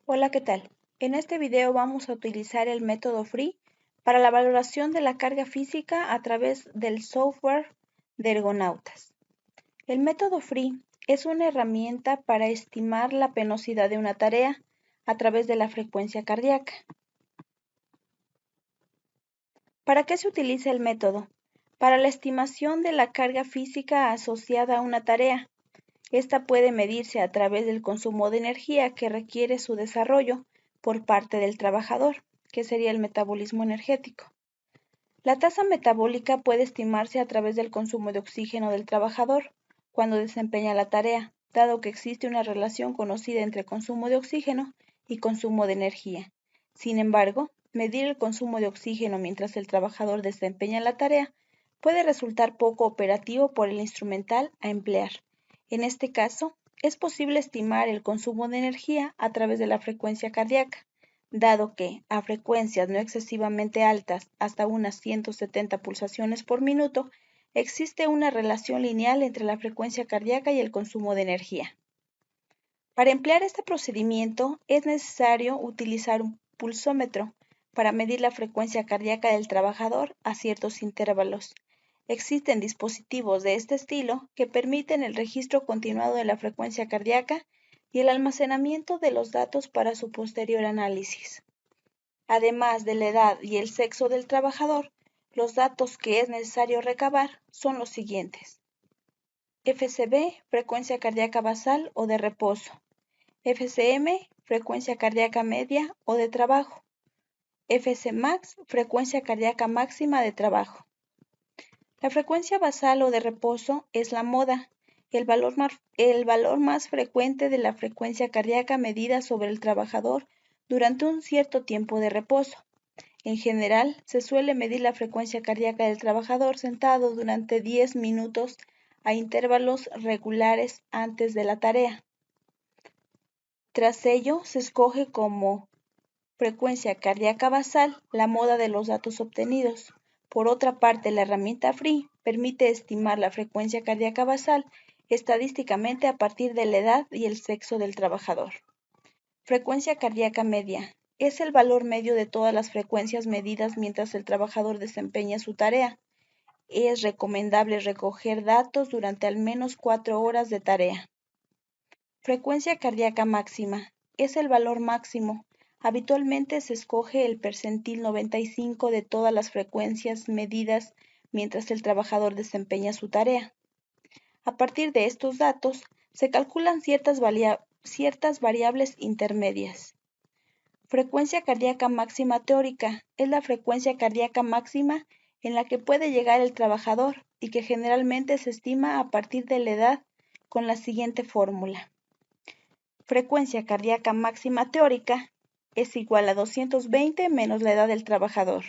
Hola, ¿qué tal? En este video vamos a utilizar el método FREE para la valoración de la carga física a través del software de Ergonautas. El método FREE es una herramienta para estimar la penosidad de una tarea a través de la frecuencia cardíaca. ¿Para qué se utiliza el método? Para la estimación de la carga física asociada a una tarea. Esta puede medirse a través del consumo de energía que requiere su desarrollo por parte del trabajador, que sería el metabolismo energético. La tasa metabólica puede estimarse a través del consumo de oxígeno del trabajador cuando desempeña la tarea, dado que existe una relación conocida entre consumo de oxígeno y consumo de energía. Sin embargo, medir el consumo de oxígeno mientras el trabajador desempeña la tarea puede resultar poco operativo por el instrumental a emplear. En este caso, es posible estimar el consumo de energía a través de la frecuencia cardíaca, dado que, a frecuencias no excesivamente altas, hasta unas 170 pulsaciones por minuto, existe una relación lineal entre la frecuencia cardíaca y el consumo de energía. Para emplear este procedimiento es necesario utilizar un pulsómetro para medir la frecuencia cardíaca del trabajador a ciertos intervalos. Existen dispositivos de este estilo que permiten el registro continuado de la frecuencia cardíaca y el almacenamiento de los datos para su posterior análisis. Además de la edad y el sexo del trabajador, los datos que es necesario recabar son los siguientes: FCB, frecuencia cardíaca basal o de reposo; FCM, frecuencia cardíaca media o de trabajo; FCmax, frecuencia cardíaca máxima de trabajo. La frecuencia basal o de reposo es la moda, el valor más frecuente de la frecuencia cardíaca medida sobre el trabajador durante un cierto tiempo de reposo. En general, se suele medir la frecuencia cardíaca del trabajador sentado durante 10 minutos a intervalos regulares antes de la tarea. Tras ello, se escoge como frecuencia cardíaca basal la moda de los datos obtenidos. Por otra parte, la herramienta FREE permite estimar la frecuencia cardíaca basal estadísticamente a partir de la edad y el sexo del trabajador. Frecuencia cardíaca media. Es el valor medio de todas las frecuencias medidas mientras el trabajador desempeña su tarea. Es recomendable recoger datos durante al menos 4 horas de tarea. Frecuencia cardíaca máxima. Es el valor máximo. Habitualmente se escoge el percentil 95 de todas las frecuencias medidas mientras el trabajador desempeña su tarea. A partir de estos datos, se calculan ciertas variables intermedias. Frecuencia cardíaca máxima teórica es la frecuencia cardíaca máxima en la que puede llegar el trabajador y que generalmente se estima a partir de la edad con la siguiente fórmula. Frecuencia cardíaca máxima teórica es igual a 220 menos la edad del trabajador.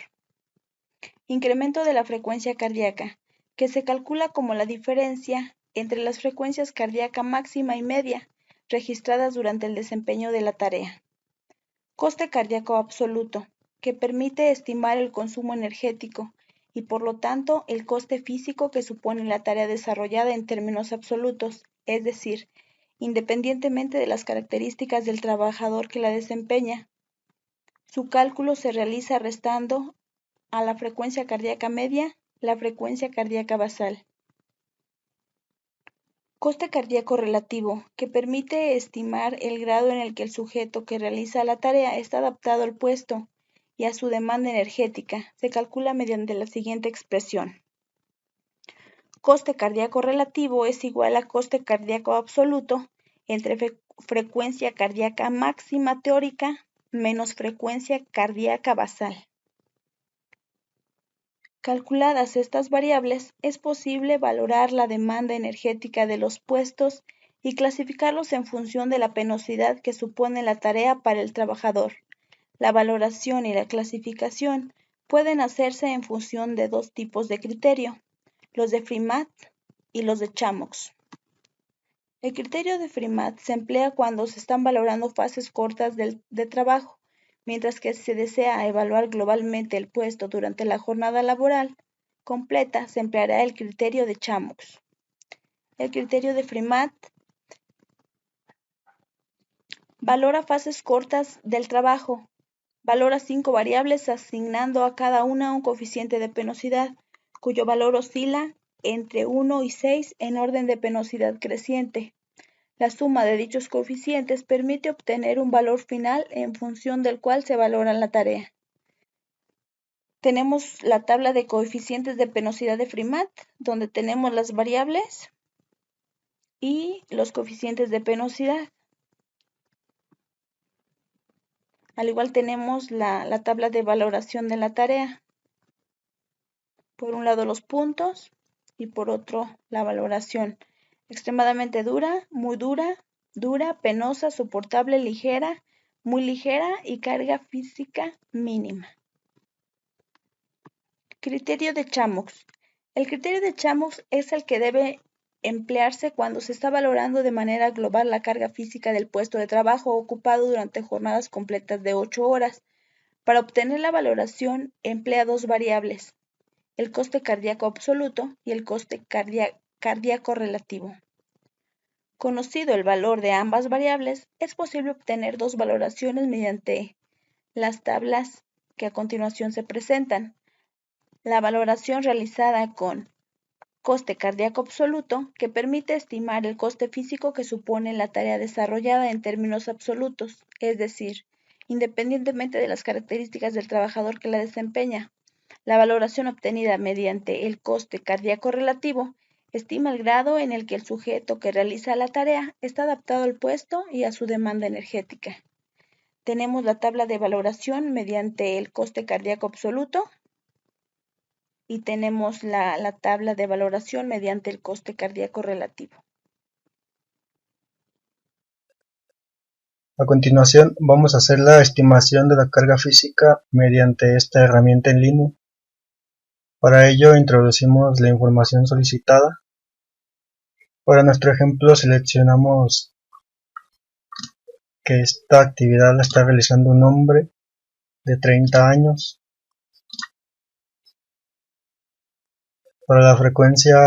Incremento de la frecuencia cardíaca, que se calcula como la diferencia entre las frecuencias cardíaca máxima y media registradas durante el desempeño de la tarea. Coste cardíaco absoluto, que permite estimar el consumo energético y por lo tanto el coste físico que supone la tarea desarrollada en términos absolutos, es decir, independientemente de las características del trabajador que la desempeña. Su cálculo se realiza restando a la frecuencia cardíaca media la frecuencia cardíaca basal. Coste cardíaco relativo, que permite estimar el grado en el que el sujeto que realiza la tarea está adaptado al puesto y a su demanda energética. Se calcula mediante la siguiente expresión. Coste cardíaco relativo es igual a coste cardíaco absoluto entre frecuencia cardíaca máxima teórica menos frecuencia cardíaca basal. Calculadas estas variables, es posible valorar la demanda energética de los puestos y clasificarlos en función de la penosidad que supone la tarea para el trabajador. La valoración y la clasificación pueden hacerse en función de dos tipos de criterio: los de Fermat y los de Chamox. El criterio de Fermat se emplea cuando se están valorando fases cortas de trabajo, mientras que si se desea evaluar globalmente el puesto durante la jornada laboral completa, se empleará el criterio de Chamox. El criterio de Fermat Valora fases cortas del trabajo. Valora 5 variables asignando a cada una un coeficiente de penosidad, cuyo valor oscila entre 1 y 6 en orden de penosidad creciente. La suma de dichos coeficientes permite obtener un valor final en función del cual se valora la tarea. Tenemos la tabla de coeficientes de penosidad de Fermat, donde tenemos las variables y los coeficientes de penosidad. Al igual tenemos la tabla de valoración de la tarea. Por un lado los puntos y por otro la valoración. Extremadamente dura, muy dura, dura, penosa, soportable, ligera, muy ligera y carga física mínima. Criterio de Chamox. El criterio de Chamox es el que debe emplearse cuando se está valorando de manera global la carga física del puesto de trabajo ocupado durante jornadas completas de 8 horas. Para obtener la valoración emplea dos variables, el coste cardíaco absoluto y el coste cardíaco relativo. Conocido el valor de ambas variables, es posible obtener dos valoraciones mediante las tablas que a continuación se presentan. La valoración realizada con coste cardíaco absoluto, que permite estimar el coste físico que supone la tarea desarrollada en términos absolutos, es decir, independientemente de las características del trabajador que la desempeña. La valoración obtenida mediante el coste cardíaco relativo estima el grado en el que el sujeto que realiza la tarea está adaptado al puesto y a su demanda energética. Tenemos la tabla de valoración mediante el coste cardíaco absoluto y tenemos la tabla de valoración mediante el coste cardíaco relativo. A continuación, vamos a hacer la estimación de la carga física mediante esta herramienta en línea. Para ello, introducimos la información solicitada. Para nuestro ejemplo, seleccionamos que esta actividad la está realizando un hombre de 30 años. Para la frecuencia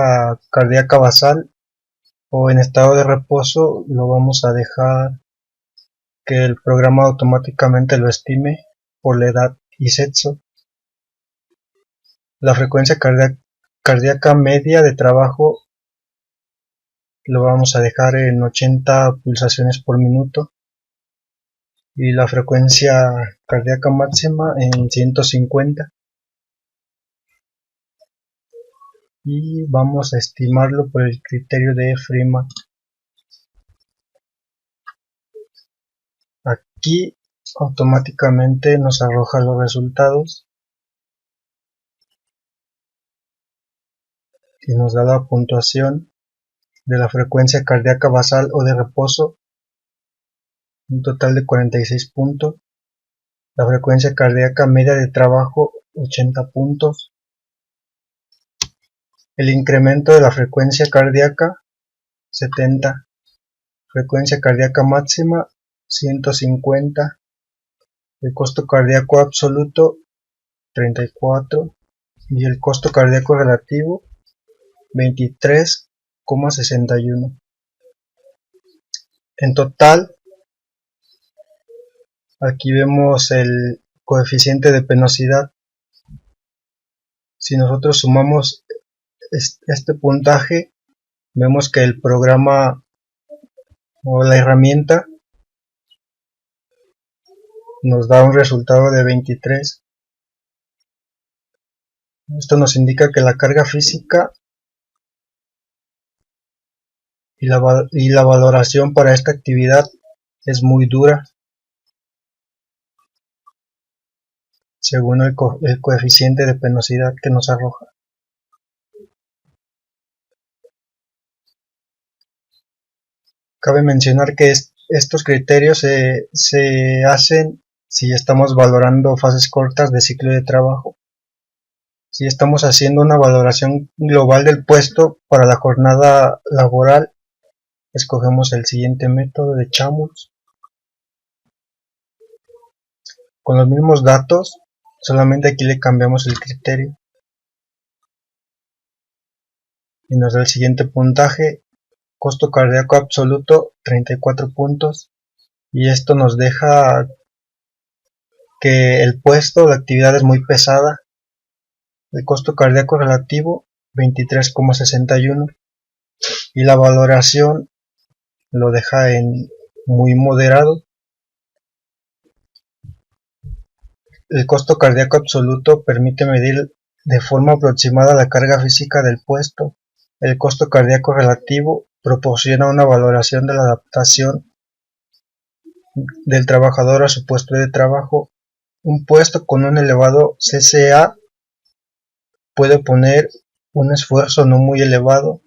cardíaca basal o en estado de reposo, lo vamos a dejar que el programa automáticamente lo estime por la edad y sexo. La frecuencia cardíaca media de trabajo lo vamos a dejar en 80 pulsaciones por minuto y la frecuencia cardíaca máxima en 150 y vamos a estimarlo por el criterio de Fermat. Aquí automáticamente nos arroja los resultados y nos da la puntuación de la frecuencia cardíaca basal o de reposo, un total de 46 puntos, la frecuencia cardíaca media de trabajo 80 puntos, el incremento de la frecuencia cardíaca 70, frecuencia cardíaca máxima 150, el costo cardíaco absoluto 34 y el costo cardíaco relativo 23,61. En total, aquí vemos el coeficiente de penosidad. Si nosotros sumamos este puntaje, vemos que el programa o la herramienta nos da un resultado de 23. Esto nos indica que la carga física y la valoración para esta actividad es muy dura, según el coeficiente de penosidad que nos arroja. Cabe mencionar que estos criterios se hacen si estamos valorando fases cortas de ciclo de trabajo. Si estamos haciendo una valoración global del puesto para la jornada laboral, escogemos el siguiente método de Chamox. Con los mismos datos, solamente aquí le cambiamos el criterio y nos da el siguiente puntaje: costo cardíaco absoluto 34 puntos, y esto nos deja que el puesto, la actividad es muy pesada, el costo cardíaco relativo 23,61 y la valoración lo deja en muy moderado. El costo cardíaco absoluto permite medir de forma aproximada la carga física del puesto. El costo cardíaco relativo proporciona una valoración de la adaptación del trabajador a su puesto de trabajo. Un puesto con un elevado CCA puede poner un esfuerzo no muy elevado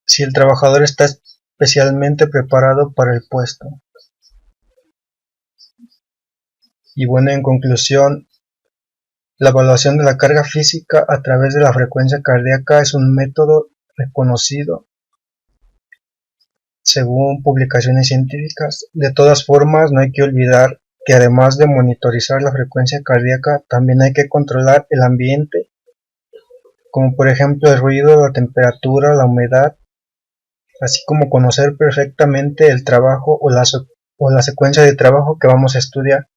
si el trabajador está especialmente preparado para el puesto. Y bueno, en conclusión, la evaluación de la carga física a través de la frecuencia cardíaca es un método reconocido según publicaciones científicas. De todas formas, no hay que olvidar que además de monitorizar la frecuencia cardíaca, también hay que controlar el ambiente, como por ejemplo el ruido, la temperatura, la humedad, así como conocer perfectamente el trabajo o la secuencia de trabajo que vamos a estudiar.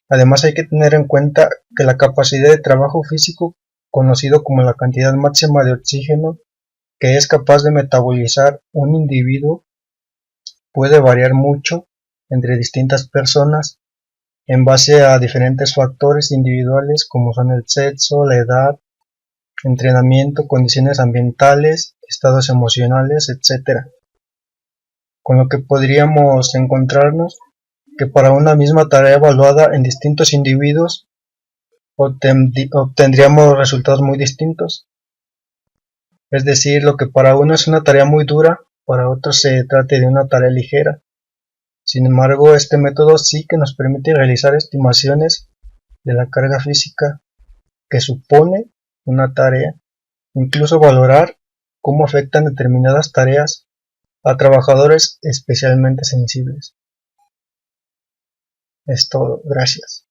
Además hay que tener en cuenta que la capacidad de trabajo físico, conocido como la cantidad máxima de oxígeno que es capaz de metabolizar un individuo, puede variar mucho entre distintas personas en base a diferentes factores individuales como son el sexo, la edad, entrenamiento, condiciones ambientales, estados emocionales, etc. Con lo que podríamos encontrarnos que para una misma tarea evaluada en distintos individuos obtendríamos resultados muy distintos. Es decir, lo que para uno es una tarea muy dura, para otro se trata de una tarea ligera. Sin embargo, este método sí que nos permite realizar estimaciones de la carga física que supone una tarea, incluso valorar cómo afectan determinadas tareas a trabajadores especialmente sensibles. Es todo, gracias.